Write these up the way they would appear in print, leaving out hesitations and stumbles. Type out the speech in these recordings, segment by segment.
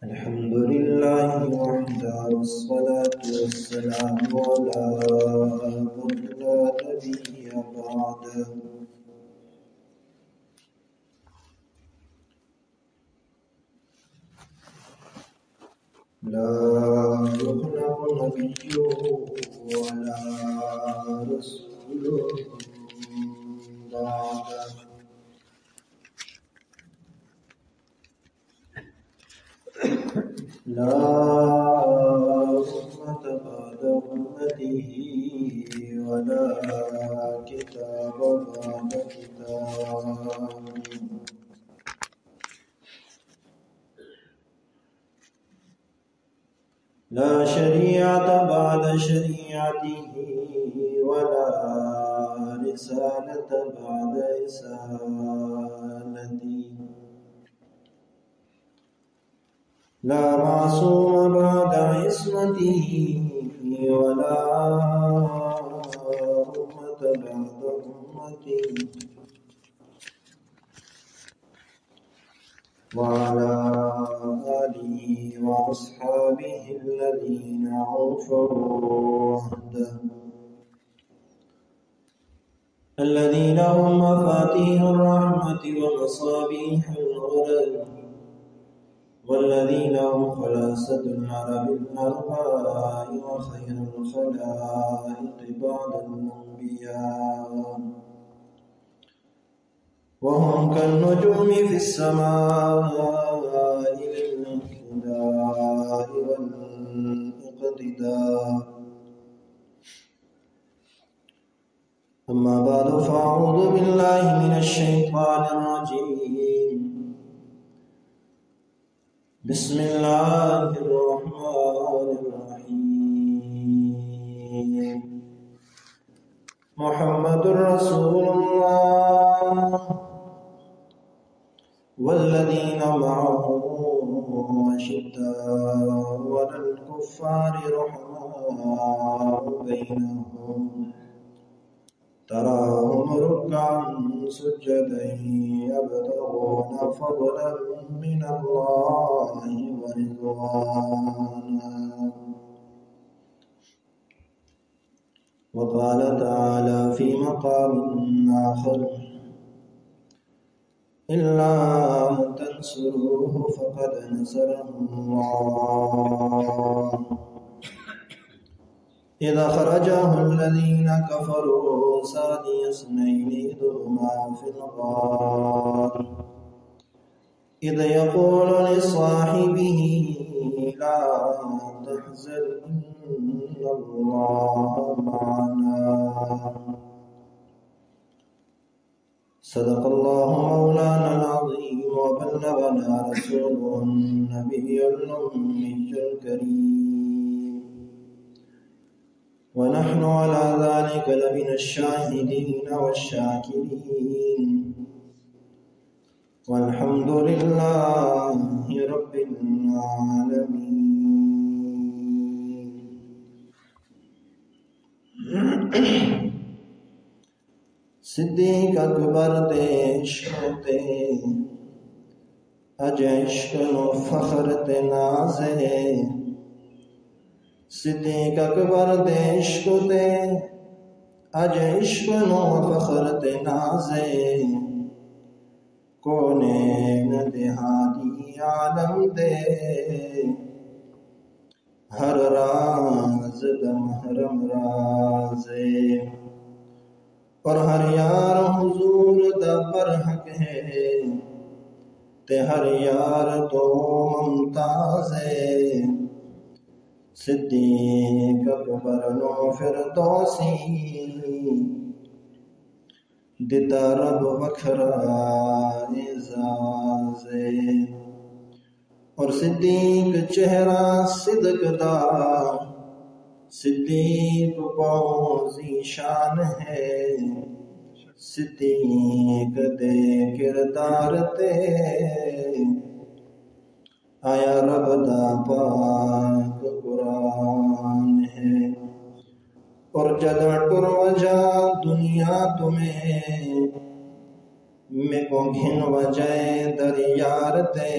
الحمد لله وحده والصلاة والسلام على من لا نبي بعده. لا يخلق نبي ولا رسول بعده. لا أمة بعد أمته ولا كتاب بعد كتابه. لا شريعة بعد شريعته ولا رسالة بعد رسالته. لا معصوم بعد عصمته ولا أمة بعد أمته. وعلى آله وأصحابه الذين أوفوا عهده، الذين هم مفاتيح الرحمة ومصابيح الغرر، والذين هم خلاصة العرب الأرباء وخير الخلائق بعد الأنبياء. وهم كالنجوم في السماء للاقتداء والاقتداء. أما بعد فأعوذ بالله من الشيطان الرجيم. بسم الله الرحمن الرحيم. محمد رسول الله والذين معه أشداء على الكفار رحماء بينهم، تراهم ركعا سجدا يبتغون فضلا من الله ورضوانا. وقال تعالى في مقام آخر: إلا تنصروه فقد نصره الله إذا خرجه الذين كفروا ثاني اثنين إذ هما في الغار إذ يقول لصاحبه لا تحزن إن الله معنا. صدق الله مولانا العظيم وبلغنا رسوله النبي الأمي الكريم، ونحن على ذلك لمن الشاهدين والشاكرين، والحمد لله رب العالمين. صدیق اکبر دے عشق تے اج عشق نو فخر تے ناز ہے. صدیق اکبر دے عشق تے اج عشق نو فخر تے ناز ہے. کونین دے ہادی عالم دے ہر راز دا محرم راز ہے. اور ہر یار حضور دا برحق ہے تے ہر یار تو ممتاز ہے. صدیق اکبر نو فردوسی دتا رب وکھرا اعزاز ہے. اور صدیق چہرہ صدق دا صدیق بہت شان ہے. صدیق دے کردار تے آیا رب دا پاک قرآن ہے. اور جدہ ٹر وجہ دنیا تمہیں میں کو گھن وجہ در یار تے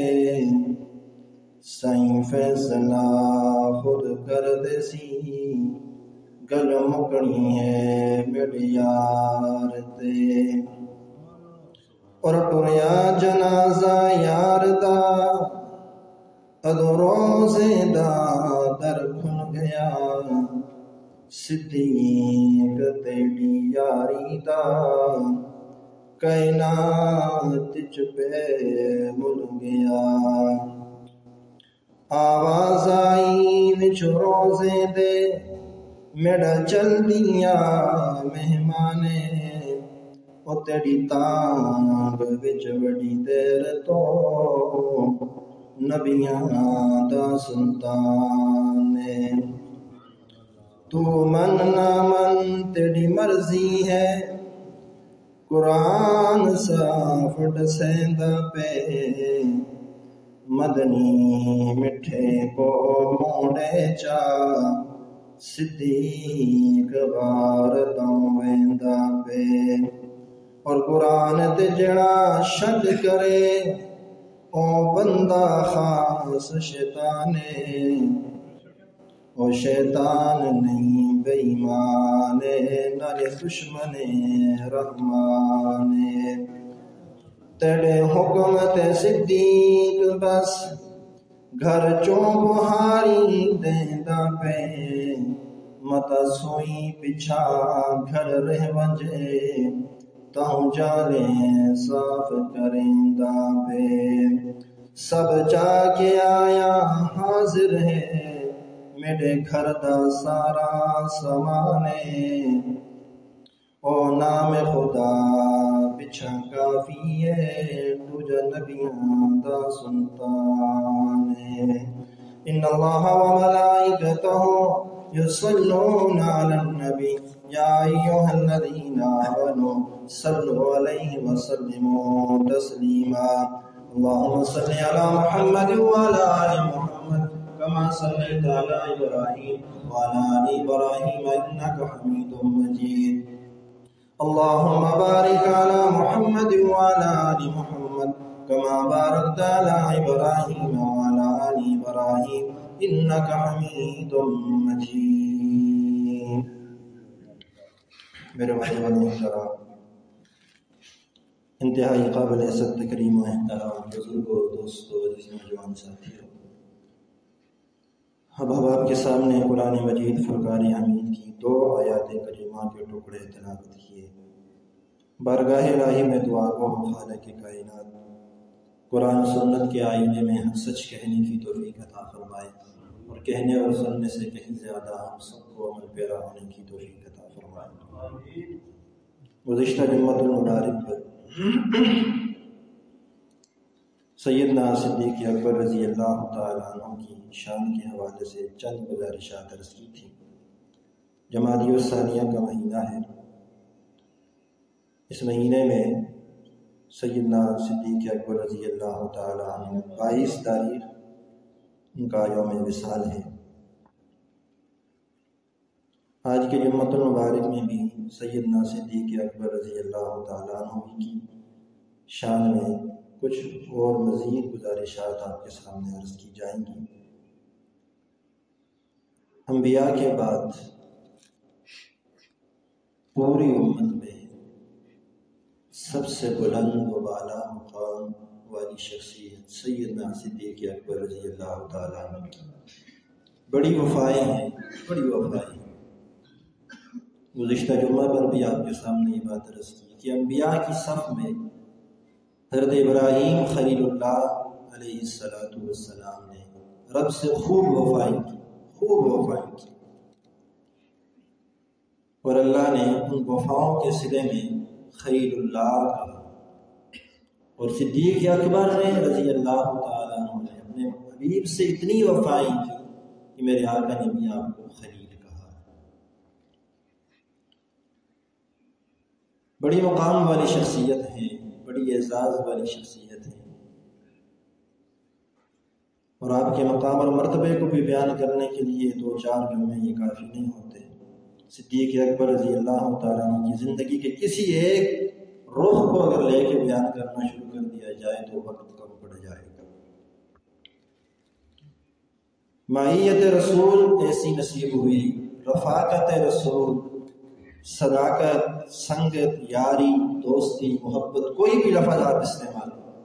سائیں فیصلہ خود کر دے سی گل مکنی ہے میرے یار تے اور ٹریا جنازہ یار دا ادو روزے دا در کھل گیا صدیق تیری یاری دا کائنات چ پہ مل گیا آواز آئی وچ روزے دے میڑا چل دیا مہمانے او تیری تانگ وچ وڈی دیر تو نبیاں دا سلطان تو من نہ من تیری مرضی ہے قرآن صاف ڈسیندا پہ مدنی مٹھے کو موڑے چا صدیق غار دوں ویندا پہ اور قرآن تے جڑا شک کرے او بندہ خاص شیطانے او شیطان نہیں بے ایمان نالے دشمن رحمان تیرے حکم تے صدیق بس گھر چوں بہاری دیندا پہ متا سوئی پچھا گھر رہ ونجے تہوں جالے صاف کریندا پہ سب چا کے آیا حاضر ہے میرے گھر دا سارا سامانے او نام خدا پچھا کافی ہے تجھا نبیاں دا سلطان ان اللہ و ملائکتہ یصلون علی النبی یا ایھا الذین آمنوا صلوا علیہ وسلموا تسلیما اللهم صل على محمد وعلى آل محمد كما صليت على إبراهيم وعلى آل إبراهيم إنك حميد مجيد اللهم بارك على محمد وعلى آل محمد كما باركت على إبراهيم وعلى آل إبراهيم إنك حميد مجيد میرے بھائی محترم انتہائی قابل عزت تکریم و احترام بزرگوں دوستوں نوجوان ساتھیوں، اب آپ کے سامنے قرآن مجید فرقان حمید کی 2 آیات کریمہ کے ٹکڑے تلاوت کیے۔ بارگاہ الہی میں دعا کو خالق کائنات قرآن سنت کے آئینے میں ہم سچ کہنے کی توفیق عطا فرمائے اور کہنے اور سننے سے کہیں زیادہ ہم سب کو عمل پیرا ہونے کی توفیق عطا فرمائے۔ گزشتہ جمعۃ المبارک پر سیدنا صدیق اکبر رضی اللہ تعالیٰ عنہ کی شان کے حوالے سے چند گزارشات عرض کی تھی۔ جمادی الثانیہ کا مہینہ ہے، اس مہینے میں سیدنا صدیق اکبر رضی اللہ تعالیٰ عنہ 22 تاریخ ان کا یوم وصال ہے۔ آج کے جمعۃ المبارک میں بھی سیدنا صدیق اکبر رضی اللہ تعالیٰ عنہ کی شان میں کچھ اور مزید گزارشات آپ کے سامنے عرض کی جائیں گی۔ انبیاء کے بعد پوری امت میں سب سے بلند و بالا مقام والی شخصیت سیدنا صدیق اکبر رضی اللہ تعالیٰ عنہ کی بڑی وفائیں ہیں، بڑی وفائیں۔ گزشتہ جمعہ پر بھی آپ کے سامنے یہ بات عرض کی کہ انبیاء کی صف میں حضرت ابراہیم خلیل اللہ علیہ السلام نے رب سے خوب وفائیں کی اور اللہ نے ان وفاؤں کے صلے میں خلیل اللہ کہا، اور صدیق اکبر نے رضی اللہ تعالیٰ عنہ نے اپنے حبیب سے اتنی وفائیں کی کہ میرے آقا نے بھی آپ کو خلیل کہا۔ بڑی مقام والی شخصیت ہیں، بڑی اعزاز والی شخصیت ہے، اور آپ کے مقام اور مرتبے کو بھی بیان کرنے کے لیے 2-4 جملے یہ کافی نہیں ہوتے۔ صدیق اکبر رضی اللہ تعالیٰ عنہ کی زندگی کے کسی ایک رخ کو اگر لے کے بیان کرنا شروع کر دیا جائے تو وقت کم پڑ جائے گا۔ معیت رسول ایسی نصیب ہوئی، رفاقت رسول، صداقت، سنگت، یاری، دوستی، محبت، کوئی بھی لفظ آپ استعمال کریں،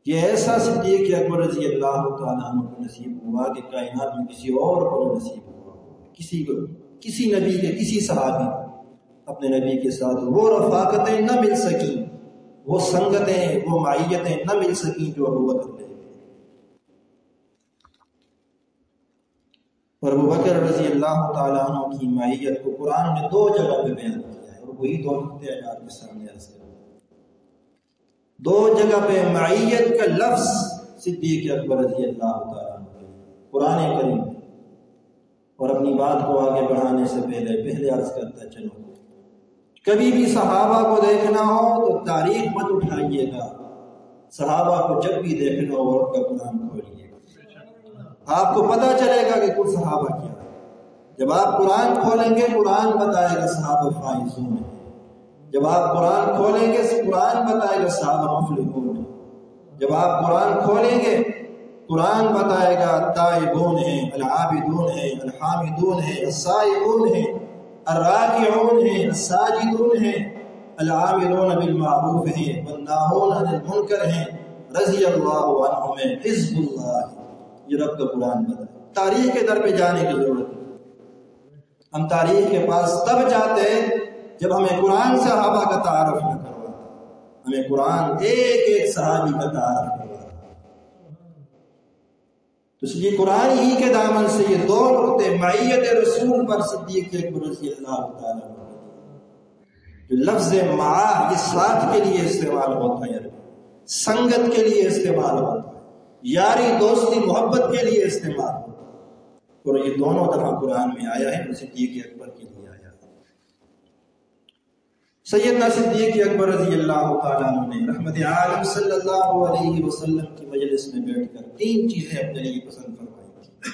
یہ ایسا صدیق اکبر رضی اللہ تعالیٰ عنہ کو نصیب ہوا کہ کائنات میں کسی اور کو نصیب ہوا، کسی نبی کے، کسی صحابی اپنے نبی کے ساتھ وہ رفاقتیں نہ مل سکیں، وہ سنگتیں، وہ معیتیں نہ مل سکیں جو ابو بکر لے گئے۔ اور ابو بکر رضی اللہ تعالیٰ عنہ کی معیت کو قرآن نے 2 جگہ پہ بیان کیا ہے، اور وہی 2 نقطے آج آپ کے سامنے عرض کریں۔ 2 جگہ پہ معیت کا لفظ صدیق اکبر رضی اللہ تعالیٰ عنہ قرآن کریم، اور اپنی بات کو آگے بڑھانے سے پہلے عرض کرتا چلو، کبھی بھی صحابہ کو دیکھنا ہو تو تاریخ مت اٹھائیے گا، صحابہ کو جب بھی دیکھنا ہو اور کا قرآن کھولیے گا، آپ کو پتہ چلے گا کہ کچھ صحابہ کیا ہے۔ جب آپ قرآن کھولیں گے قرآن بتائے گا صحابہ فائزون ہیں، جب آپ قرآن کھولیں گے قرآن بتائے گا صحابہ مفلحون ہیں، جب آپ قرآن کھولیں گے قرآن بتائے گا تائبون ہیں، العابدون ہیں، الحامدون ہیں، السائحون ہیں، الراکعون ہیں، الساجدون ہیں، العاملون بالمعروف ہیں، والناہون عن المنکر ہیں، رضی اللہ عنہم، حزب اللہ، یہ رب کا قرآن بتائے۔ تاریخ کے در پہ جانے کی ضرورت ہے، ہم تاریخ کے پاس تب جاتے جب ہمیں قرآن صحابہ کا تعارف نہ کرواتا، ہمیں قرآن ایک ایک صحابی کا تعارف کرواتا۔ تو اس لیے قرآن ہی کے دامن سے یہ 2 نقطے معیت رسول پر صدیق اکبر رضی اللہ تعالیٰ عنہ، جو لفظ معا یہ ساتھ کے لیے استعمال ہوتا ہے، سنگت کے لیے استعمال ہوتا ہے، یاری، دوستی، محبت کے لیے استعمال ہوتا ہے، اور یہ دونوں دفعہ قرآن میں آیا ہے، صدیق اکبر کے لیے آیا ہے۔ سیدنا صدیق اکبر رضی اللہ تعالیٰ عنہ نے رحمت عالم صلی اللہ علیہ وسلم کی مجلس میں بیٹھ کر 3 چیزیں اپنے لیے پسند فرمائی تھی۔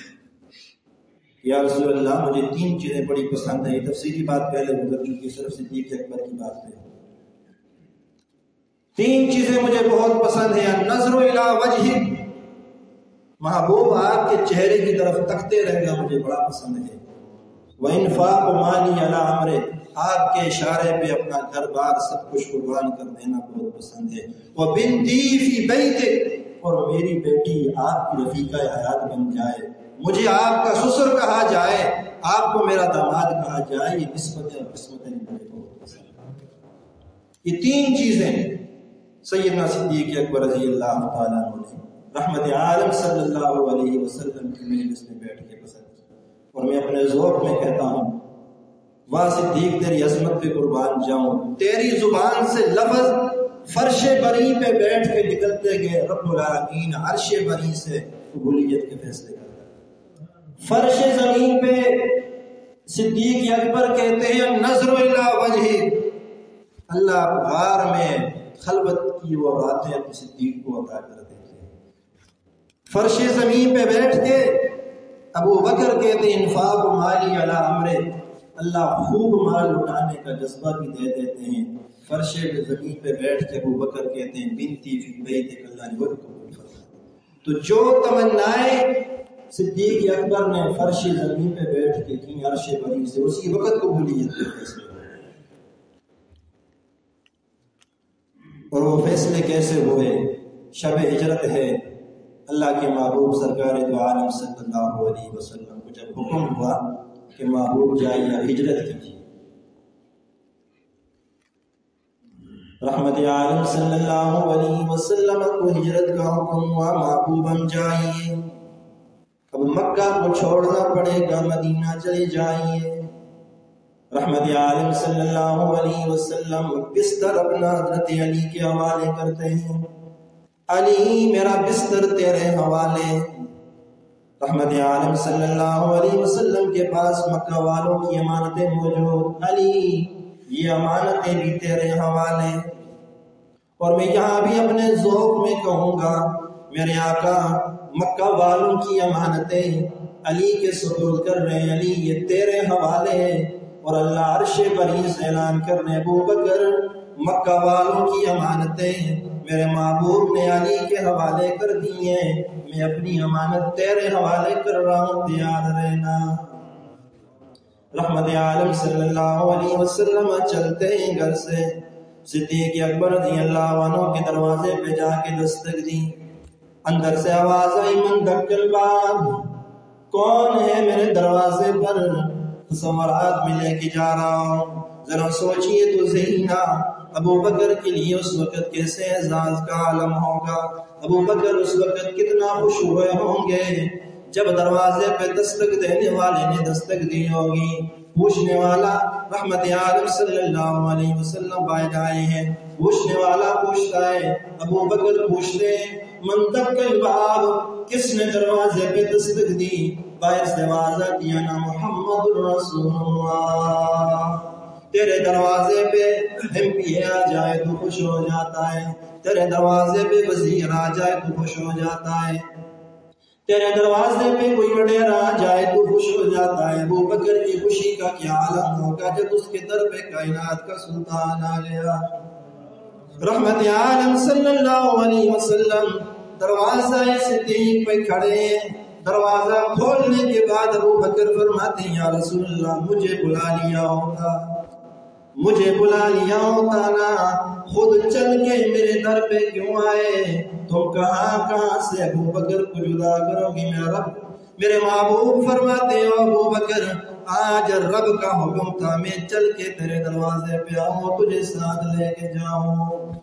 یا رسول اللہ مجھے 3 چیزیں بڑی پسند ہیں، یہ تفصیلی بات پہلے گزر چکی، صرف صدیق اکبر کی بات ہے۔ 3 چیزیں مجھے بہت پسند ہیں، النظر الی وجہک، محبوب آپ کے چہرے کی طرف تکتے رہنا مجھے بڑا پسند ہے، وانفاق مالی علی امرک، آپ کے اشارے پہ اپنا گھر بار سب کچھ قربان کر دینا بہت پسند ہے، وبنتی فی بیتک، اور میری بیٹی آپ کی رفیقہ حیات بن جائے، مجھے آپ کا سسر کہا جائے، آپ کو میرا داماد کہا جائے، یہ نسبت اور قسمت مجھے بہت پسند ہے۔ یہ 3 چیزیں سیدنا صدیق اکبر رضی اللہ تعالیٰ عنہ نے رحمت عالم صلی اللہ علیہ وسلم کی مجلس میں بیٹھ کے پسند کی، اور میں اپنے ذوق میں کہتا ہوں واہ صدیق تیری عظمت پہ قربان جاؤں، تیری زبان سے لفظ فرش بری پہ بیٹھ کے نکلتے گئے، رب العالمین عرش بری سے قبولیت کے فیصلے کرتا ہے۔ فرش زمین پہ صدیق اکبر کہتے ہیں نظر الی وجہ، اللہ غار میں خلوت کی وہ باتیں اپنے صدیق کو عطا کر دیتے ہیں۔ فرش زمین پہ بیٹھ کے ابو بکر کہتے ہیں انفاق مالی علی امرک، اللہ خوب مال اٹھانے کا جذبہ بھی دے دیتے ہیں۔ فرش زمین پہ بیٹھ کے ابو بکر کہتے ہیں بنتی فی بیتک، اللہ نے وہ قبول فرمایا۔ تو جو تمنائیں صدیق اکبر نے فرش زمین پہ بیٹھ کے کی عرش بری سے، اسی وقت قبولیت کے فیصلے، اور وہ فیصلے کیسے ہوئے؟ شب ہجرت ہے، اللہ کے محبوب سرکار دو عالم صلی اللہ علیہ وسلم کو جب حکم ہوا کہ محبوب جائیے ہجرت کیجیے، رحمت عالم صلی اللہ علیہ وسلم کو ہجرت کا حکم ہوا، محبوب ہم جائیے، اب مکہ کو چھوڑنا پڑے گا، مدینہ چلے جائیے۔ رحمت عالم صلی اللہ علیہ وسلم بستر اپنا حضرت علی کے حوالے کرتے ہیں، علی میرا بستر تیرے حوالے۔ رحمت عالم صلی اللہ علیہ وسلم کے پاس مکہ والوں کی امانتیں موجود، علی یہ امانتیں بھی تیرے حوالے۔ اور میں یہاں بھی اپنے ذوق میں کہوں گا میرے آقا مکہ والوں کی امانتیں علی کے سپرد کر رہے ہیں، علی یہ تیرے حوالے ہے، اور اللہ عرش بری سے اعلان کر رہے ابو بکر مکہ والوں کی امانتیں میرے محبوب نے علی کے حوالے کر دی ہیں، میں اپنی امانت تیرے حوالے کر رہا ہوں، تیار رہنا۔ رحمت عالم صلی اللہ علیہ وسلم چلتے ہیں گھر سے، صدیق اکبر رضی اللہ عنہ کے دروازے پہ جا کے دستک دی۔ اندر سے آواز آئی، من دق الباب، کون ہے میرے دروازے پر؟ تصورات میں لے کے جا رہا ہوں، ذرا سوچئے تو زہینہ ابو بکر کے لیے اس وقت کیسے اعزاز کا عالم ہوگا، ابو بکر اس وقت کتنا خوش ہوئے ہوں گے جب دروازے پہ دستک دینے والے نے دستک دی ہوگی۔ پوچھنے والا رحمت عالم صلی اللہ علیہ وسلم باہر آئے ہیں، پوچھنے والا پوچھتا ہے، ابو بکر پوچھتے ہیں، من دق الباب، کس نے دروازے پہ دستک دی؟ باہر سے آواز آتی ہے، نا محمد رسول اللہ۔ تیرے دروازے پہ ایم پی اے آ جائے تو خوش ہو جاتا ہے، تیرے دروازے پہ وزیر آ جائے تو خوش ہو جاتا ہے، تیرے دروازے پہ کوئی وڈیر آ جائے تو خوش ہو جاتا ہے۔ ابو بکر کی خوشی کا کیا عالم ہوگا جب اس کے در پہ کائنات کا سلطان آ گیا۔ رحمت عالم صلی اللہ علیہ وسلم دروازہ صدیق پہ کھڑے ہیں، دروازہ کھولنے کے بعد ابو بکر فرماتے ہیں، یا رسول اللہ، مجھے بلا لیا ہوتا، مجھے بلا لیا ہوتا نا، خود چل کے میرے در پہ کیوں آئے؟ تم کہاں سے ابو بکر کو جدا کرو گی؟ میرا رب، میرے محبوب فرماتے ہو، ابو بکر آج رب کا حکم تھا، میں چل کے تیرے دروازے پہ آؤں، تجھے ساتھ لے کے جاؤں۔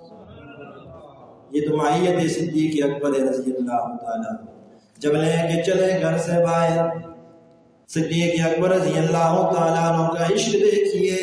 یہ تو مائیت صدیق اکبر رضی اللہ تعالیٰ جب لے کے چلے گھر سے باہر۔ صدیق اکبر رضی اللہ تعالیٰ عنہ کا عشق دیکھیے،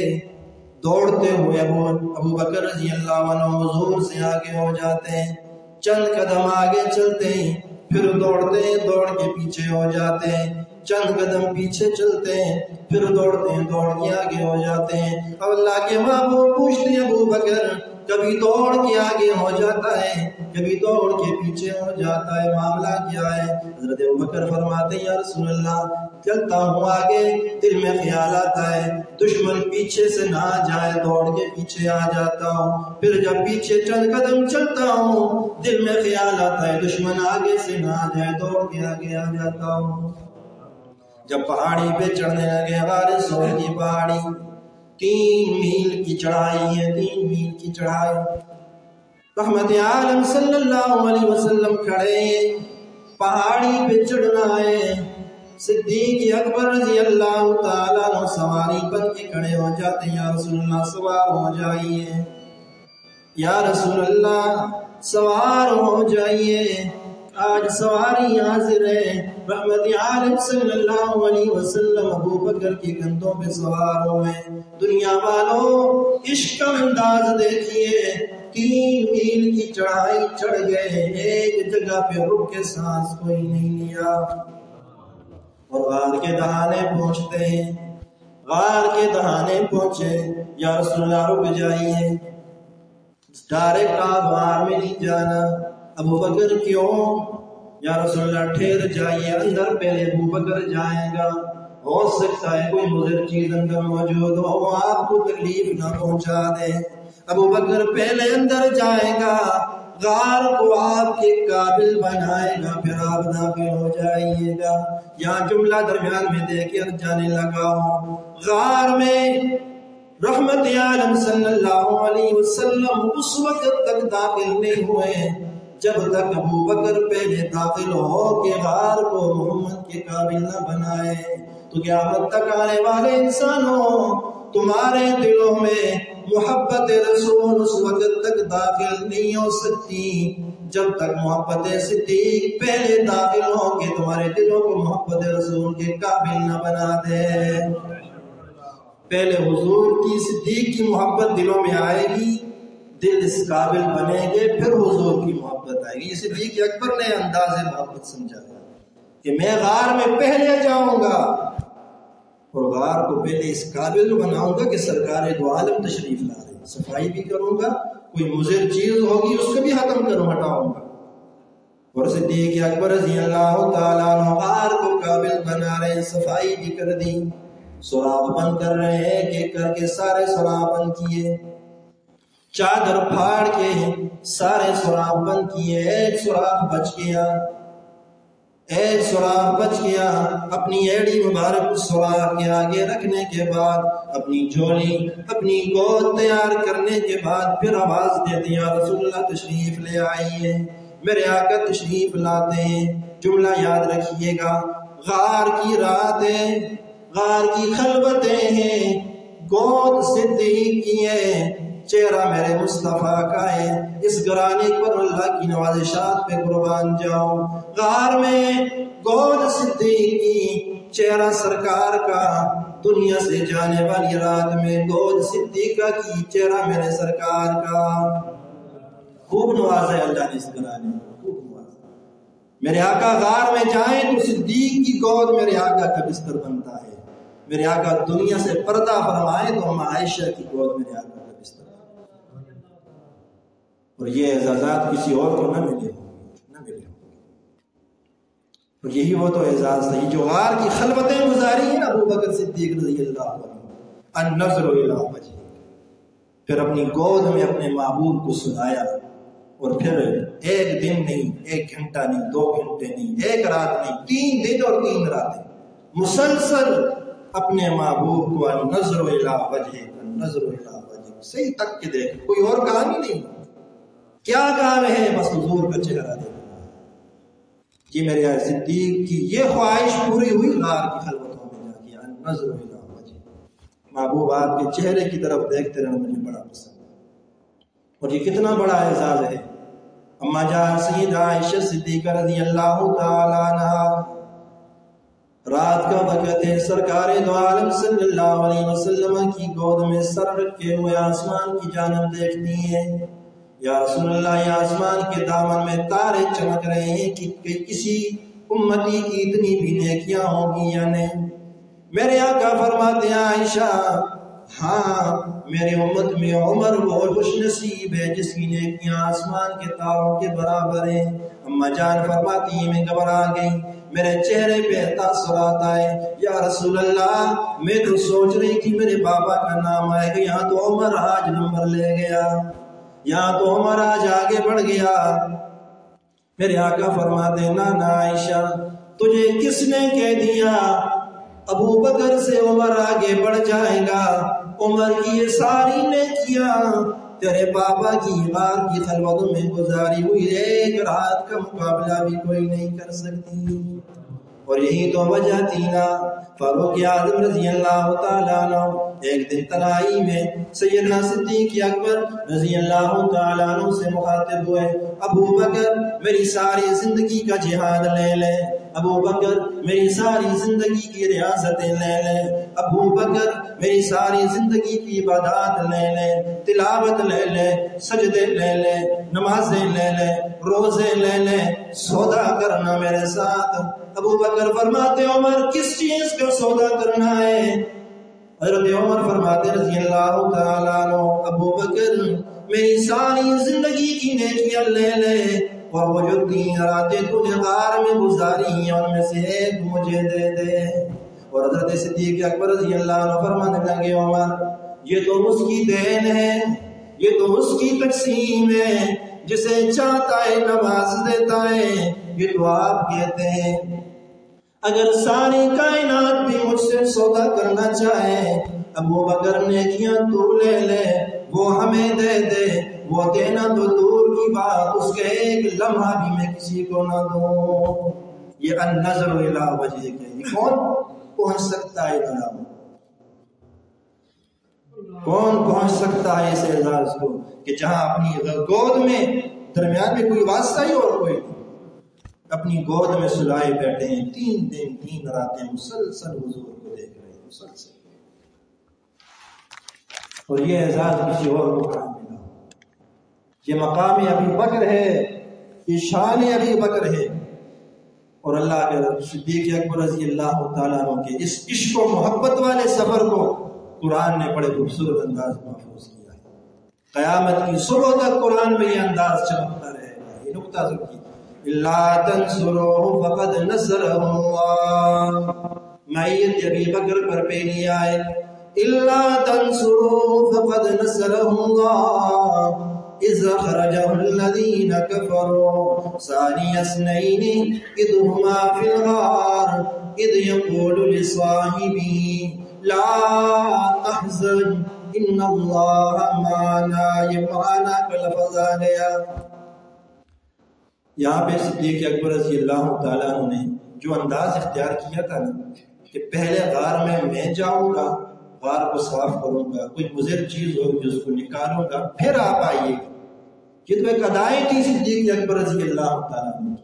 دوڑتے ہوئے ابو بکر رضی اللہ عنہ حضور سے آگے ہو جاتے ہیں، چند قدم آگے چلتے ہیں، پھر دوڑتے ہیں، دوڑ کے پیچھے ہو جاتے ہیں، چند قدم پیچھے چلتے ہیں، پھر دوڑتے ہیں، دوڑ کے آگے ہو جاتے ہیں۔ اب اللہ کے محبوب پوچھتے ہیں، ابو بکر کبھی دوڑ کے آگے ہو جاتا ہے، کبھی دوڑ کے پیچھے ہو جاتا ہے، معاملہ کیا ہے؟ حضرت ابو بکر فرماتے ہیں، یا رسول اللہ، چلتا ہوں آگے، دل میں خیال آتا ہے دشمن پیچھے سے نہ آ جائے، دوڑ کے پیچھے آ جاتا ہوں، پھر جب پیچھے چند قدم چلتا ہوں دل میں خیال آتا ہے دشمن آگے سے نہ آ جائے، دوڑ کے آگے آ جاتا ہوں۔ جب پہاڑی پہ چڑھنے لگے، غار سور کی پہاڑی، 3 میل کی چڑھائی ہے، 3 میل کی چڑھائی۔ رحمت عالم صلی اللہ علیہ وسلم کھڑے ہیں، پہاڑی پہ چڑھنا ہے۔ صدیق اکبر رضی اللہ تعالیٰ عنہ سواری بن کے کھڑے ہو جاتے ہیں، یا رسول اللہ سوار ہو جائیے، یا رسول اللہ سوار ہو جائیے، آج سواری حاضر ہے۔ رحمت عالم صلی اللہ علیہ وسلم ابو بکر کے کندھوں پہ سوار ہوئے۔ دنیا والوں عشق کا انداز دیکھیے، 3 میل کی چڑھائی چڑھ گئے، ایک جگہ پہ رک کے سانس کوئی نہیں لیا، اور غار کے دہانے پہنچتے ہیں، غار کے دہانے پہنچے، یا رسول اللہ رک جائیے، ڈائریکٹ آپ غار میں نہیں جانا۔ ابو بکر کیوں؟ یا رسول اللہ ٹھہر جائیے، اندر پہلے ابو بکر جائے گا، ہو سکتا ہے کوئی مضر چیز اندر موجود ہو، وہ آپ کو تکلیف نہ پہنچا دے۔ ابو بکر پہلے اندر جائے گا، غار کو آپ کے قابل بنائے گا، پھر آپ داخل ہو جائیے گا۔ یہاں جملہ درمیان میں دے کے جانے لگا ہوں، غار میں رحمت عالم صلی اللہ علیہ وسلم اس وقت تک داخل نہیں ہوئے جب تک ابو بکر پہلے داخل ہو کے غار کو محمد کے قابل نہ بنائے۔ تو قیامت تک آنے والے انسانوں، تمہارے دلوں میں محبت رسول اس وقت تک داخل نہیں ہو سکتی جب تک محبت صدیق پہلے داخل ہو کے تمہارے دلوں کو محبت رسول کے قابل نہ بنا دے۔ پہلے حضور کی صدیق کی محبت دلوں میں آئے گی، دل اس قابل بنیں گے، پھر حضور کی محبت آئے گی۔ یہ صدیق اکبر نے انداز محبت سمجھا کہ میں غار میں پہلے جاؤں گا اور غار کو پہلے اس قابل بناؤں گا کہ سرکار دو عالم تشریف لا رہے ہیں، صفائی بھی کروں گا، کوئی مضر چیز ہوگی اس کو بھی ختم کروں، ہٹاؤں گا۔ اور صدیق اکبر رضی اللہ تعالیٰ عنہ غار کو قابل بنا رہے ہیں، صفائی بھی کر دی، سوراخ بند کر رہے ہیں، ایک ایک کر کے سارے سوراخ بند کیے۔ چادر پھاڑ کے سارے سوراخ بند کیے، ایک سوراخ بچ گیا، ایک سوراخ بچ گیا۔ اپنی ایڑی مبارک اس سوراخ کے آگے رکھنے کے بعد اپنی جھولی، اپنی گود تیار کرنے کے بعد پھر آواز دے دیا، رسول اللہ تشریف لے آئیے، میرے آقا تشریف لاتے ہیں۔ جملہ یاد رکھیے گا، غار کی راتیں، غار کی خلوتیں ہیں، گود صدیق کی ہے، چہرہ میرے مصطفیٰ کا ہے۔ اس گرانے پر اللہ کی نوازشات پہ قربان جاؤ۔ غار میں گود صدیق کی، چہرہ سرکار کا، دنیا سے جانے والی رات میں گود صدیقہ کی، چہرہ میرے سرکار کا۔ خوب نوازا ہے اللہ نے اس گرانے کو، خوب نوازا۔ میرے آقا غار میں جائیں تو صدیق کی گود میرے آقا کا بستر بنتا ہے۔ میرے آقا دنیا سے پردہ فرمائے تو ہم عائشہ کی گود میرے آقا کا بستر ہے۔ اور یہ اعزازات کسی اور کو نہ ملے، نہ ملے۔ اور یہی وہ تو اعزاز تھا جو غار کی خلوتیں گزاری ہیں ابو بکر صدیق رضی اللہ عنہ، النظر الی وجہ، پھر اپنی گود میں اپنے محبوب کو سلایا، اور پھر ایک دن نہیں، ایک گھنٹہ نہیں، 2 گھنٹے نہیں، ایک رات نہیں، 3 دن اور 3 راتیں مسلسل اپنے محبوب کو النظر الی وجہ، النظر الی وجہ، صحیح تک کے دیکھ، کوئی اور کام ہی نہیں، کیا کام ہے، بس حضور کا چہرہ دیکھنا۔ یہ میرے صدیق کی یہ خواہش پوری ہوئی غار کی خلوتوں میں جا کے، النظر الی وجہ، محبوب آپ کے چہرے کی طرف دیکھتے رہنا مجھے بڑا پسند۔ اور یہ کتنا بڑا اعزاز ہے۔ اما جان سیدہ عائشہ صدیقہ رضی اللہ تعالیٰ عنہا، رات کا وقت ہے، سرکار دو عالم صلی اللہ علیہ وسلم کی گود میں سر رکھے ہوئے آسمان کی جانب دیکھتی ہیں۔ یا رسول اللہ، یہ آسمان کے دامن میں تارے چمک رہے ہیں کہ کسی امتی کی اتنی بھی نیکیاں ہوں گی یا نہیں؟ میرے آقا فرماتے ہیں عائشہ، ہاں میرے امت میں عمر وہ خوش نصیب ہے جس کی نیکیاں آسمان کے تاروں کے برابر ہیں۔ اما جان فرماتی ہیں میں گھبرا گئی، میرے چہرے پہ تاثرات آئے، یا رسول اللہ میں تو سوچ رہی تھی میرے بابا کا نام آئے گا، یہاں تو عمر آج نمبر لے گیا، یہاں تو عمر آج آگے بڑھ گیا۔ میرے آقا فرماتے نا عائشہ، تجھے کس نے کہہ دیا ابو بکر سے عمر آگے بڑھ جائے گا؟ عمر کی یہ ساری نیکیاں تیرے بابا کی غار کی خلوتوں میں گزاری ہوئی ایک رات کا مقابلہ بھی کوئی نہیں کر سکتی۔ اور یہی تو وجہ تھی نا، فاروق اعظم رضی اللہ تعالیٰ عنہ ایک دن تنہائی میں سیدنا صدیق اکبر رضی اللہ تعالیٰ عنہ سے مخاطب ہوئے، ابو بکر میری ساری زندگی کا جہاد لے لے، ابو بکر میری ساری زندگی کی ریاستیں لے لے، ابو بکر میری ساری زندگی کی عبادات لے لے، تلاوت لے لے، سجدے لے لے، نمازیں لے لے، روزے لے لے، سودا کرنا میرے ساتھ۔ ابو بکر فرماتے عمر کس چیز کا سودا کرنا ہے؟ حضرت عمر فرماتے رضی اللہ تعالیٰ عنہ، ابو بکر میری ساری زندگی کی نیکیاں لے لے، اور وہ جو 3 راتیں تو نے غار میں گزاری ہیں ان میں سے ایک مجھے دے دے۔ اور حضرت صدیق اکبر رضی اللہ عنہ فرمانے لگے عمر یہ تو اس کی دین ہے، یہ تو اس کی تقسیم ہے، جسے چاہتا ہے نواز دیتا ہے، یہ تو آپ کہتے ہیں اگر ساری کائنات بھی مجھ سے سودا کرنا چاہے، ابو بکر نیکیاں تو لے لے، وہ ہمیں دے دے، وہ دینا تو دور کی بات، اس کے ایک لمحہ بھی میں کسی کو نہ دوں۔ یہ النظر الی وجہ کے، یہ کون پہنچ سکتا ہے دنیا میں؟ کون پہنچ سکتا ہے اس اعزاز کو کہ جہاں اپنی گود میں درمیان میں کوئی واسطہ ہی اور کوئی نہیں، اپنی گود میں سلائے بیٹھے ہیں، 3 دن 3 راتیں مسلسل حضور کو دیکھ رہے ہیں، مسلسل۔ اور یہ اعزاز کسی اور کو کہاں ملا؟ یہ مقام ابی بکر ہے، یہ شان ابی بکر ہے۔ اور اللہ کے صدیق اکبر رضی اللہ تعالیٰ عنہ کے اس عشق و محبت والے سفر کو قرآن نے بڑے خوبصورت انداز میں محفوظ کیا ہے۔ قیامت کی صبح تک قرآن میں یہ انداز چمکتا رہے گا۔ یہ نقطہ ذکر اللہ تنصروہ فقد نصرہ اللہ، معیت ابی بکر پر پہلی آئے إلا تنصروه فقد نصره الله إذ أخرجه الذين كفروا ثاني اثنين إذ هما في الغار إذ يقول لصاحبه لا تحزن إن الله معنا. یہ معنا کا لفظ آ گیا. یہاں پہ صدیق اکبر رضی اللہ تعالیٰ عنہ نے جو انداز اختیار کیا تھا نا کہ پہلے غار میں جاؤں گا، غار کو صاف کروں گا، کوئی مضر چیز ہوگی اس کو نکالوں گا، پھر آپ آئیے گا. یہ تو ایک ادائی تھی صدیق اکبر رضی اللہ تعالیٰ عنہ.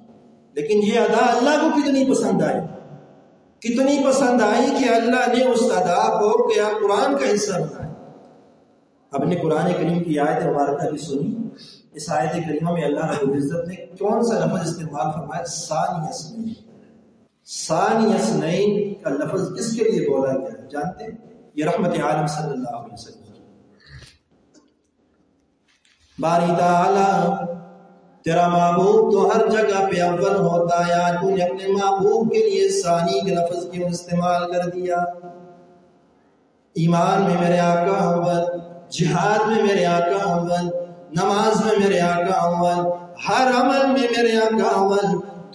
لیکن یہ ادا اللہ کو کتنی پسند آئی، کتنی پسند آئی کہ اللہ نے اس ادا کو کیا قرآن کا حصہ بنایا. اب نے قرآن کریم کی آیت مبارکہ کی سنی. اس آیت کریمہ میں اللہ رب العزت نے کون سا لفظ استعمال فرمایا؟ ثانی اثنین. ثانی اثنین کا لفظ کس کے لیے بولا گیا جانتے ہیں؟ یہ رحمت عالم صلی اللہ علیہ وسلم. باری تعالی تیرا محبوب تو ہر جگہ پہ اول ہوتا ہے، آج تو نے اپنے محبوب کے لیے ثانی کے لفظ کیوں استعمال کر دیا؟ ایمان میں میرے آقا اول، جہاد میں میرے آقا اول، نماز میں میرے آقا اول، ہر عمل میں میرے آقا اول،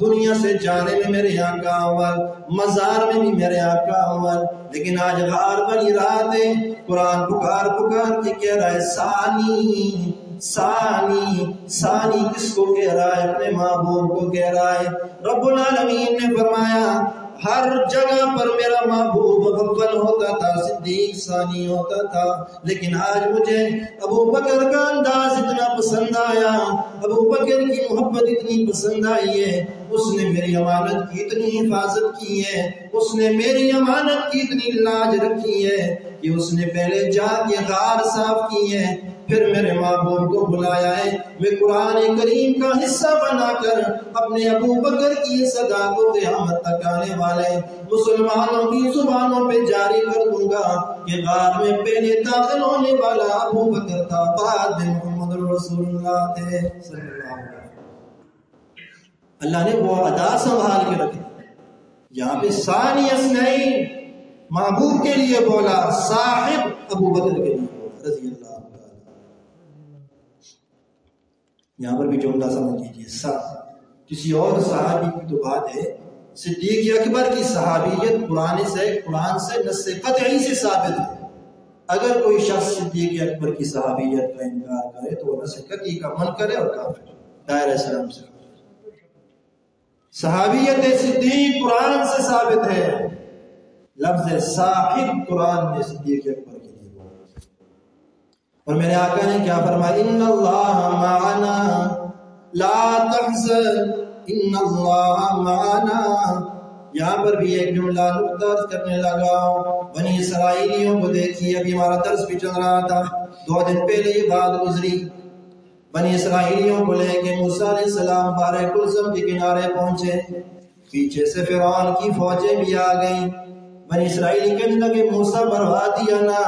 دنیا سے جانے میں میرے آقا اول، مزار میں بھی میرے آقا اول. لیکن آج غار والی رات ہے، قرآن پکار پکار کے کہہ رہا ہے ثانی ثانی ثانی. کس کو کہہ رہا ہے؟ اپنے محبوب کو کہہ رہا ہے. رب العالمین نے فرمایا ہر جگہ پر میرا محبوب اول ہوتا تھا، صدیق ثانی ہوتا تھا. لیکن آج مجھے ابو بکر کا انداز اتنا پسند آیا، ابو بکر کی محبت اتنی پسند آئی ہے، اس نے میری امانت کی اتنی حفاظت کی ہے، اس نے میری امانت کی اتنی لاج رکھی ہے کہ اس نے پہلے جا کے غار صاف کی ہے، پھر میرے محبوب کو بلایا ہے. میں قرآن کریم کا حصہ بنا کر اپنے ابو بکر کی صدا کو قیامت تک آنے والے مسلمانوں کی زبانوں پہ جاری کر دوں گا کہ غار میں پہلے داخل ہونے والا ابو بکر تھا، بعد میں محمد رسول اللہ تھے صلی اللہ علیہ وسلم. اللہ نے وہ ادا سنبھال کے رکھی. یہاں پہ ثانی اثنین محبوب کے لیے بولا، صاحب ابو بکر کے لیے بولا رضی اللہ. یہاں پر بھی جملہ سمجھ لیجیے. کسی اور صحابی کی تو بات ہے، صدیق اکبر کی صحابیت قرآن سے نص قطعی سے ثابت ہے. اگر کوئی شخص صدیق اکبر کی صحابیت کا انکار کرے تو وہ نص قطعی کا منکر ہے اور کافر. دائرہ اسلام سے صحابیت صدیق قرآن سے ثابت ہے. لفظ صاحب قرآن نے صدیق اکبر کے لیے بولا. اور میرے آقا نے کیا فرمایا؟ ان اللہ معنا لا تحزن ان اللہ معنا. یہاں پر بھی ایک جملہ نقطہ کرنے لگا. بنی اسرائیلیوں کو دیکھیے، ابھی ہمارا درس بھی چل رہا تھا، 2 دن پہلے یہ بات گزری. بنی اسرائیلیوں کو لے کے موسیٰ علیہ السلام بحر کلثم کے کنارے پہنچے. پیچھے سے فرعون کی فوجیں بھی آ گئیں. بنی اسرائیلی کہنے لگے موسیٰ مروا دیا نا،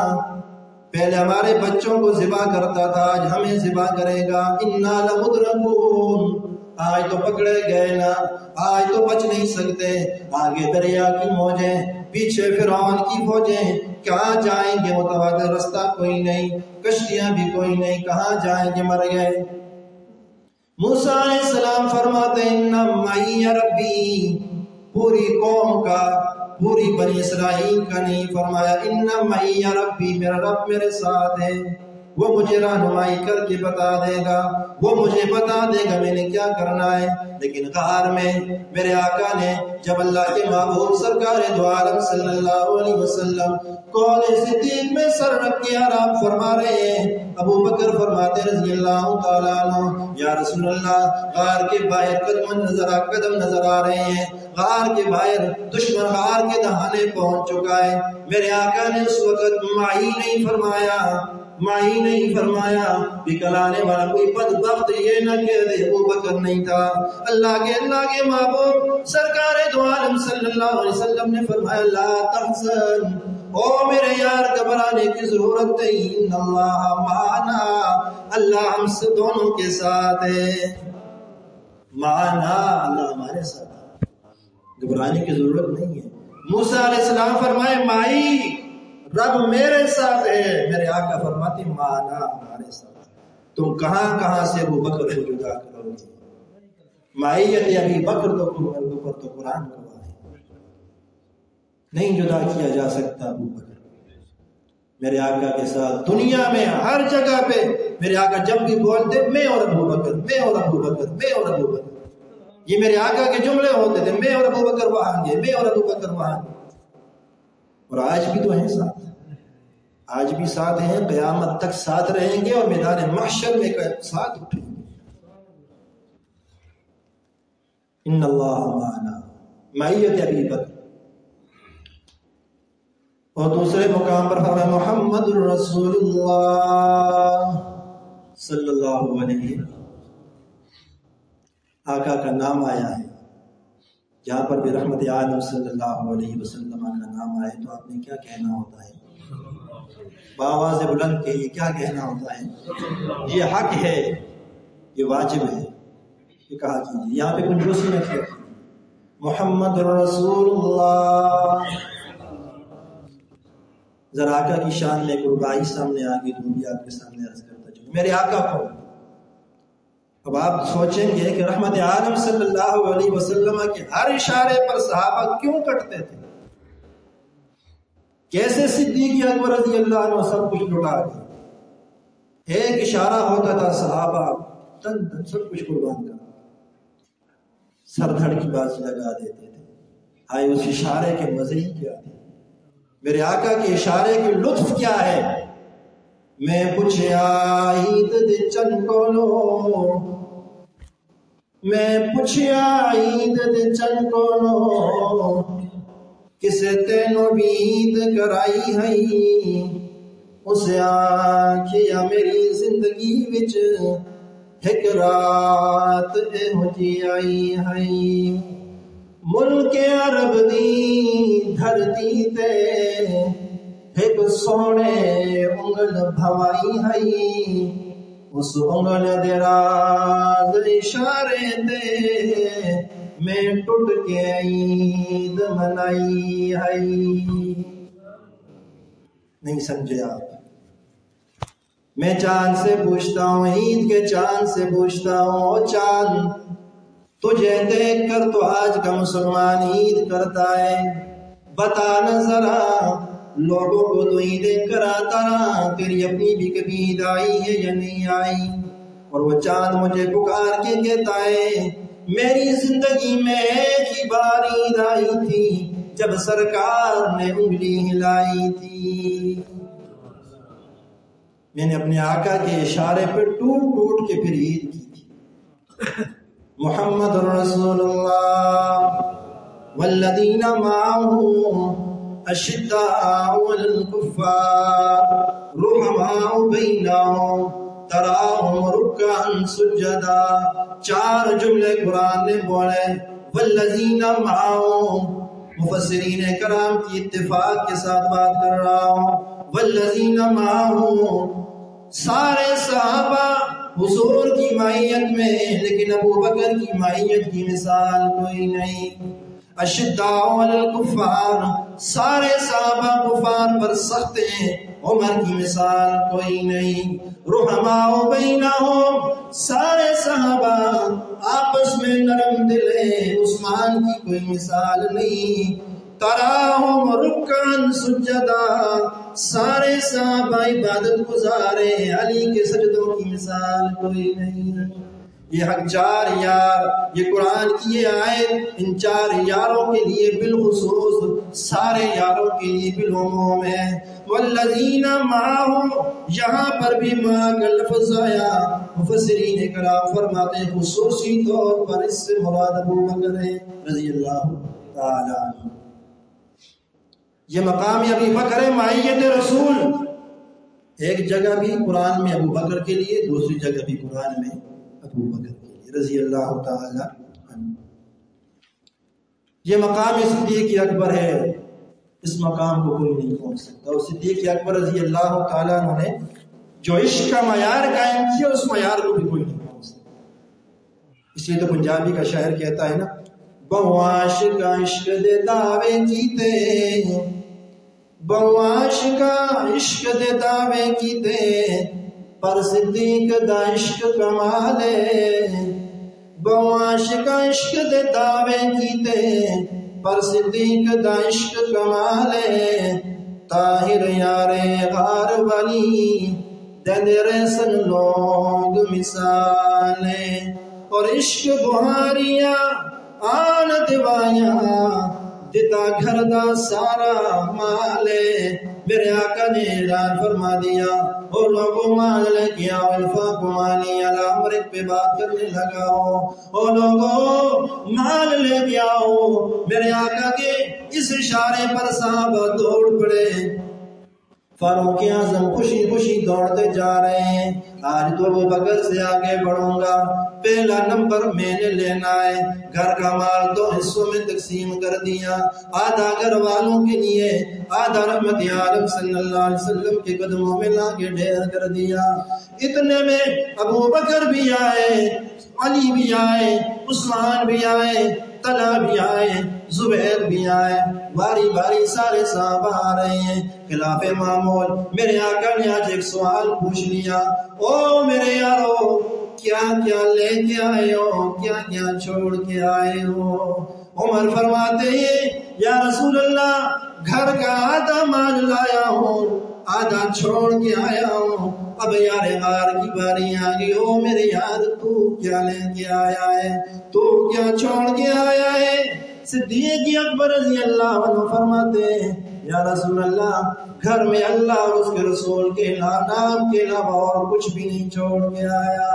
پہلے ہمارے بچوں کو ذبح کرتا تھا، آج ہمیں ذبح کرے گا. انا لمدرکون، آج تو پکڑے گئے نا، آج تو بچ نہیں سکتے. آگے دریا کی موجیں، پیچھے فرعون کی فوجیں، کہاں جائیں گے؟ متواتر رستہ کوئی نہیں، کشتیاں بھی کوئی نہیں، کہاں جائیں گے؟ مر گئے. موسیٰ علیہ السلام فرماتے ان معی ربی، پوری قوم کا، پوری بنی اسرائیل کا نہیں، فرمایا ان معی ربی، میرا رب میرے ساتھ ہے، وہ مجھے رہنمائی کر کے بتا دے گا، وہ مجھے بتا دے گا میں نے کیا کرنا ہے. لیکن غار میں میرے آقا نے جب اللہ کے محبوب سرکار دو عالم صلی اللہ علیہ وسلم قول صدیق میں سر رکھ کے آرام فرما رہے ہیں، ابو بکر فرماتے رضی اللہ تعالیٰ عنہ یا رسول اللہ، غار کے باہر قدم نظر آ رہے ہیں، غار کے باہر دشمن غار کے دہانے پہنچ چکا ہے. میرے آقا نے اس وقت معی نہیں فرمایا، معی نہیں فرمایا کہ کلانے والا کوئی بدبخت یہ نہ کہہ دے ابو بکر نہیں تھا. اللہ کے محبوب سرکار دو عالم صلی اللہ علیہ وسلم نے فرمایا لا تحزن، او میرے یار گھبرانے کی ضرورت نہیں، ان اللہ معنا، اللہ ہم سے دونوں کے ساتھ ہے. معنا، اللہ ہمارے ساتھ، گھبرانے کی ضرورت نہیں ہے. موسیٰ علیہ السلام فرمائے مائی، رب میرے ساتھ ہے، میرے آقا فرماتے مانا ہمارے ساتھ، تم کہاں کہاں سے ابو بکر کو جدا کرو گے؟ معیت ابی بکر تو قرآن گواہ ہے، نہیں جدا کیا جا سکتا ابو بکر میرے آقا کے ساتھ۔ دنیا میں ہر جگہ پہ میرے آقا جب بھی بولتے میں اور ابو بکر، میں اور ابو بکر، میں اور ابو بکر، یہ میرے آقا کے جملے ہوتے تھے، میں اور ابو بکر وہاں گے، میں اور ابو بکر وہاں گے۔ اور آج بھی تو ہیں ساتھ، آج بھی ساتھ ہیں، قیامت تک ساتھ رہیں گے اور میدان محشر میں ساتھ اٹھیں گے۔ ان اللہ معنا، معیت ابی بکر۔ اور دوسرے مقام پر فرمایا محمد الرسول اللہ صلی اللہ علیہ وسلم، آقا کا نام آیا ہے جہاں پر بھی رحمت عالم صلی اللہ علیہ وسلم کا نام آئے تو آپ نے کیا کہنا ہوتا ہے؟ بآواز بلند کے یہ کیا کہنا ہوتا ہے؟ یہ حق ہے، یہ واجب ہے، یہ کہا کیجیے، یہاں پہ کنجوسی نہ کیا، محمد رسول اللہ۔ ذرا آقا کی شان میں قربائی سامنے آ گئی تو بھی آپ کے سامنے عرض کرتا چلو میرے آقا کو۔ اب آپ سوچیں گے کہ رحمت عالم صلی اللہ علیہ وسلم کے ہر اشارے پر صحابہ کیوں کٹتے تھے؟ کیسے صدیق اکبر رضی اللہ عنہ سب کچھ لٹا گئے؟ ایک اشارہ ہوتا تھا صحابہ تن سب کچھ قربان کر، سر دھڑ کی بازی لگا دیتے تھے۔ آئے اس اشارے کے مزے ہی کیا تھے، میرے آقا کے اشارے کے لطف کیا ہے؟ میں پوچھیا عید دے چن کولو، میں پوچھیا عید دے چن کولو، کسے تینوں بھی عید کرائی ہے؟ اسے آکھیا میری زندگی وچ ایک رات ایہو جی آئی ہے، ملک عرب دی دھرتی تے ایک سونے انگل بھوائی ہے، اس انگل دے راز اشارے تے میں ٹوٹ کے عید منائی ہے۔ نہیں سمجھے آپ؟ میں چاند سے پوچھتا ہوں، عید کے چاند سے پوچھتا ہوں، او چاند تجھے دیکھ کر تو آج کا مسلمان عید کرتا ہے، بتانا ذرا لوگوں کو تو عیدیں کراتا رہا، تیری اپنی بھی کبھی عید آئی ہے یا نہیں آئی؟ اور وہ چاند مجھے پکار کے کہتا ہے میری زندگی میں ایک ہی بار عید آئی تھی جب سرکار نے انگلی ہلائی تھی، میں نے اپنے آقا کے اشارے پہ ٹوٹ ٹوٹ کے پھر عید کی تھی۔ محمد رسول اللہ والذین معه اشداء علی الکفار رحماء بینہم تراہم رکعا سجدا، چار جملے قرآن نے بولے، والذین معه، مفسرین کرام کی اتفاق کے ساتھ بات کر رہا ہوں، والذین معه سارے صحابہ حضور کی معیت میں، لیکن ابو بکر کی معیت کی مثال کوئی نہیں۔ اشداء علی الکفار، سارے صحابہ کفار پر سخت ہیں، عمر کی مثال کوئی نہیں۔ رحماء بینہم، سارے صحابہ آپس میں نرم دل ہیں، عثمان کی کوئی مثال نہیں۔ تراہم رکعا سجدا، سارے صحابہ عبادت گزارے، علی کے سجدوں کی مثال کوئی نہیں۔ یہ حق چار یار، یہ قرآن کی یہ آیت ان چار یاروں کے لیے بالخصوص، سارے یاروں کے لیے بالعموم ہے۔ والذین معه، یہاں پر بھی ماں کا لفظ آیا، مفسرین کرام فرماتے ہیں خصوصی طور پر اس سے مراد ابو بکر ہے رضی اللہ تعالی عنہ۔ یہ مقام ابی بکر ہے، معیت رسول، ایک جگہ بھی قرآن میں ابو بکر کے لیے، دوسری جگہ بھی قرآن میں ابو بکر کے لیے رضی اللہ تعالی عنہ۔ یہ مقام صدیق اکبر ہے، اس مقام کو کوئی نہیں پہنچ سکتا، اور صدیق اکبر رضی اللہ تعالیٰ عنہ نے جو عشق کا معیار قائم کیا اس معیار کو بھی کوئی نہیں پہنچ سکتا۔ اس لیے تو پنجابی کا شاعر کہتا ہے نا، بہو عاشق عشق دے دعوے کیتے، بواش کا عشق دے دعوے کیتے پر صدیق دا عشق کمالے بواش کا عشق دے دعوے کیتے پر صدیق دا عشق کمالے طاہر یارے غار والی دے دے رسن لوگ مثالے اور عشق بہاریاں آن دیوائیاں دیتا گھر دا سارا مالے میرے آقا نے اعلان فرما دیا او لوگوں مال لے کے آؤ الفاق مالی علی امرک پہ بات کرنے لگاؤ او لوگوں مال لے کے آؤ میرے آقا کے اس اشارے پر صحابہ دوڑ پڑے فاروق اعظم خوشی خوشی دوڑتے جا رہے ہیں آج تو ابو بکر سے آگے بڑھوں گا پہلا نمبر میں نے لینا ہے گھر کا مال دو حصوں میں تقسیم کر دیا آدھا گھر والوں کے لیے آدھا رحمت عالم صلی اللہ علیہ وسلم کے قدموں میں لا کے ڈھیر کر دیا اتنے میں ابو بکر بھی آئے علی بھی آئے عثمان بھی آئے طلحہ بھی آئے زبیر بھی آئے باری باری سارے صحابہ آ رہے ہیں خلاف معمول میرے آقا نے آج ایک سوال پوچھ لیا او میرے یارو کیا کیا لے کے آئے ہو کیا کیا چھوڑ کے آئے ہو عمر فرماتے ہیں یا رسول اللہ گھر کا آدھا مال لایا ہوں آدھا چھوڑ کے آیا ہوں اب یار غار کی باری آگئی ہو میرے یار تو کیا لے کے آیا ہے تو کیا چھوڑ کے آیا ہے صدیق اکبر رضی اللہ عنہ فرماتے ہیں یا رسول اللہ گھر میں اللہ اور اس کے رسول کے نام کے علاوہ اور کچھ بھی نہیں چھوڑ کے آیا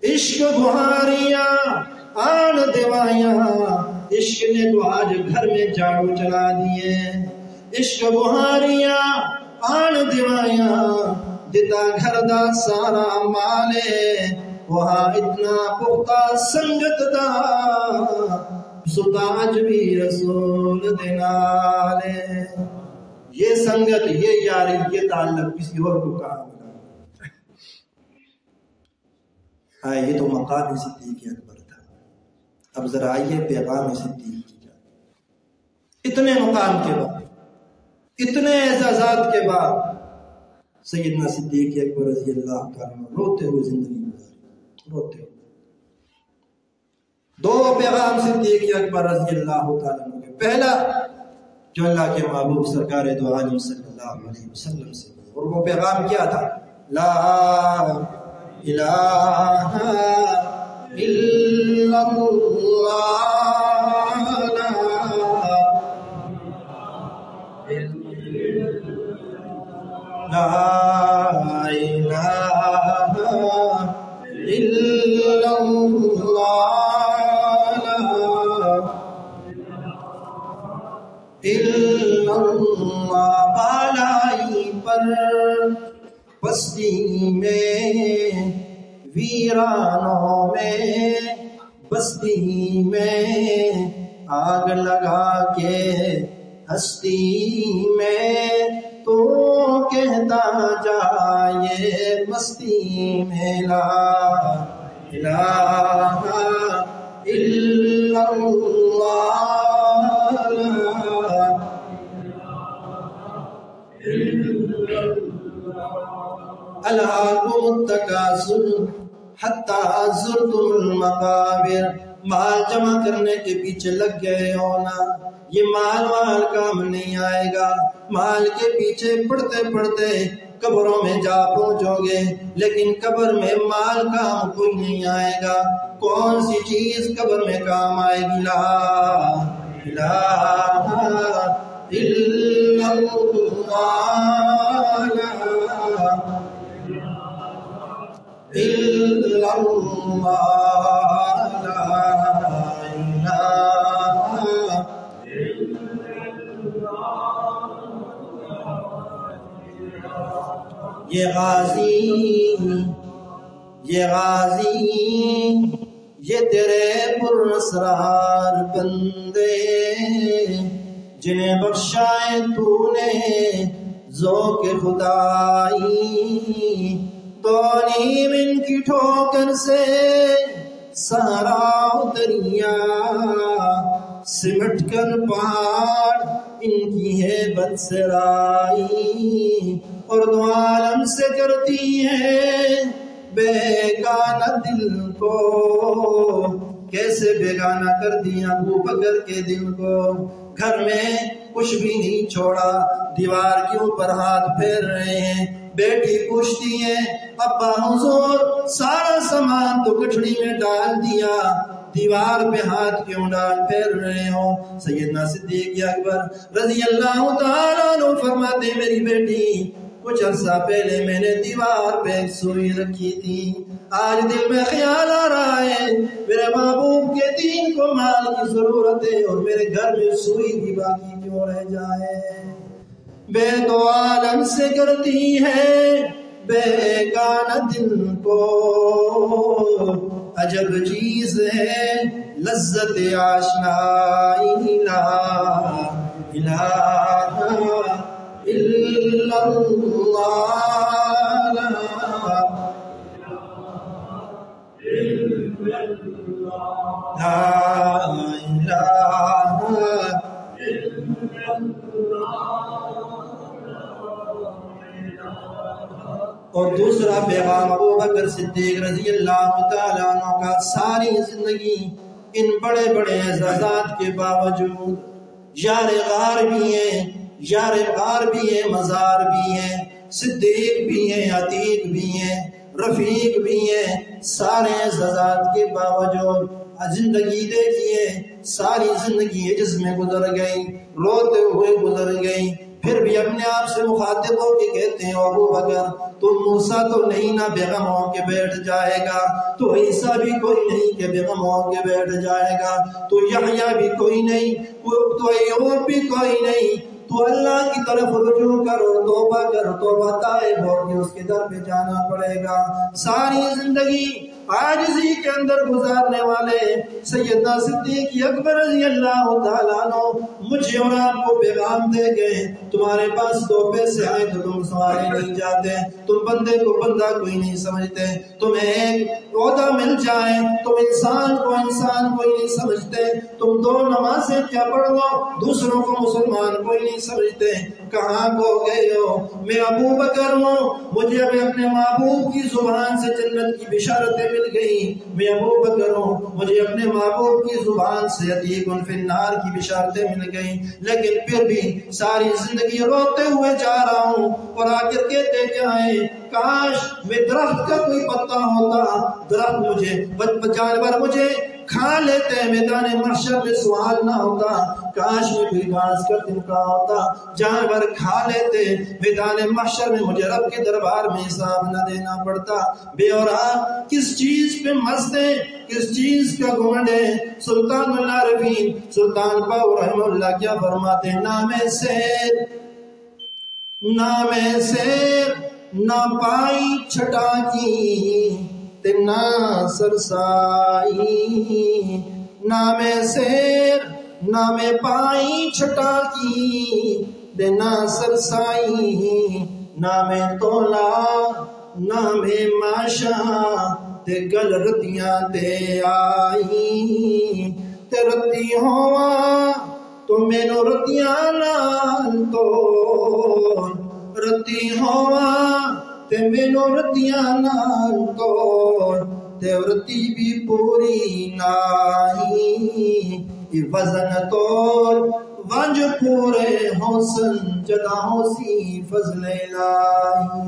عشق بہاریاں آن دیوائیاں عشق نے تو آج گھر میں جھاڑو چلا دیے عشق بہاریاں آن دیوائیاں دیتا گھر دا سارا مالے وہاں اتنا پختہ سنگت دا سداج بھی رسول دینالے یہ سنگت یہ یاری یہ تعلق کسی اور کو کہا یہ تو مقام صدیق اکبر تھا اب ذرا آئیے پیغام صدیق کی جائے اتنے مقام کے بعد اتنے اعزازات کے بعد سیدنا صدیق اکبر رضی اللہ عنہ روتے ہوئے زندگی گزاری روتے ہوئے دو پیغام صدیق اکبر رضی اللہ عنہ کے پہلا جو اللہ کے محبوب سرکار دو عالم صلی اللہ علیہ وسلم سے اور وہ پیغام کیا تھا لا الہ الا اللہ لا الہ الا اللہ الا اللہ بالائی پر بستی میں ویرانوں میں بستی میں آگ لگا کے ہستی میں تو کہتا جائے مستی میں لا الہ الا اللہ الہاکم التکاثر حتی زرتم المقابر مال جمع کرنے کے پیچھے لگ گئے ہونا یہ مال کام نہیں آئے گا مال کے پیچھے پڑھتے پڑھتے قبروں میں جا پہنچو گے لیکن قبر میں مال کام کوئی نہیں آئے گا کون سی چیز قبر میں کام آئے گی لا الہ الا اللہ یہ غازی یہ تیرے پراسرار بندے جنہیں بخشائے تو نے ذوق خدائی تو نیم ان کی ٹھوکر سے سہرا دریا سمٹ کر پہاڑ ان کی ہے بد سرائی، اور دو عالم سے کرتی ہے بیگانہ دل کو، کیسے بیگانہ کر دیا ابو بکر کے دل کو، گھر میں کچھ بھی نہیں چھوڑا، دیوار کے اوپر ہاتھ پھیر رہے ہیں، بیٹی پوچھتی ہے ابا حضور سارا سامان تو گٹھڑی میں ڈال دیا، دیوار پہ ہاتھ کیوں ڈال پھیر رہے ہو؟ سیدنا صدیق اکبر رضی اللہ تعالیٰ عنہ فرماتے میری بیٹی کچھ عرصہ پہلے میں نے دیوار پہ ایک سوئی رکھی تھی، آج دل میں خیال آ رہا ہے میرے محبوب کے دین کو مال کی ضرورت ہے، اور میرے گھر میں سوئی بھی باقی کیوں رہ جائے؟ بے دو عالم سے کرتی ہے بیگانہ دل کو، عجب چیز ہے لذت آشنائی، لا الہ الا اللہ، لا الہ اور دوسرا پیغام ابو بکر صدیق رضی اللہ تعالیٰ عنہ کا، ساری زندگی ان بڑے بڑے اعزازات کے باوجود یار غار بھی ہیں، یار غار بھی ہیں، مزار بھی ہیں، صدیق بھی ہیں، عتیق بھی ہیں، رفیق بھی ہیں، سارے اعزازات کے باوجود زندگی دیکھیے، ساری زندگی عجز میں گزر گئی، روتے ہوئے گزر گئی، پھر بھی اپنے آپ سے مخاطب ہو کے کہتے ہیں ابو بکر تو موسیٰ تو نہیں نہ بیغم ہو کے بیٹھ جائے گا، تو عیسیٰ بھی کوئی نہیں کہ بیغم ہو کے بیٹھ جائے گا، تو یحییٰ بھی کوئی نہیں، تو ایوب بھی کوئی نہیں، تو اللہ کی طرف رجوع کرو، توبہ کر، توبہ طائب ہو کے اس کے در پہ جانا پڑے گا۔ ساری زندگی عاجزی کے اندر گزارنے والے سیدنا صدیق اکبر رضی اللہ تعالیٰ عنہ مجھے اور آپ کو پیغام دے گئے، تمہارے پاس دو پیسے آئے تو تم سوارے نہیں جاتے، تم بندے کو بندہ کوئی نہیں سمجھتے، تمہیں ایک عہدہ مل جائے تم انسان کو کوئی نہیں سمجھتے، تم دو نمازیں کیا پڑھ لو دوسروں کو مسلمان کوئی نہیں سمجھتے، کہاں کو گئے ہو؟ میں ابو بکر ہوں، مجھے اپنے محبوب کی زبان سے جنت کی بشارتیں مل گئی، میں ابو بکر ہوں، مجھے اپنے محبوب کی زبان سے عتیق فی النار کی بشارتیں مل گئی، لیکن پھر بھی ساری زندگی روتے ہوئے جا رہا ہوں، اور آخر کہتے کیا ہے؟ کاش میں درخت کا کوئی پتا ہوتا، درخت مجھے جانور مجھے کھا لیتے، میدان محشر میں سوال نہ ہوتا، کاش میں کوئی گھاس کا تنکا ہوتا، جانور کھا لیتے، میدان محشر میں مجھے رب کے دربار میں حساب نہ دینا پڑتا۔ بے اور آپ کس چیز پہ مست ہے، کس چیز کا گھمنڈ ہے؟ سلطان العارفین سلطان باہو رحمہ اللہ کیا فرماتے ہیں؟ نام سیر نہ پائی چھٹا کی تے نہ سرسائی، نام سیر نام پائی چھٹا کی تے نہ سرسائی، نام تولا نام ماشا تے گل رتیاں تے آئی، تے رتی ہوا تو مینو رتیاں نال تو رتی ہوا تے مینو رتیاں نال تو تے رتی بھی پوری نائی، وزن تول ونج پورے حسن جدا ہوسی فضل الہی،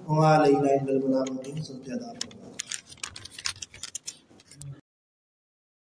وعلینا الا البلاغ المبین۔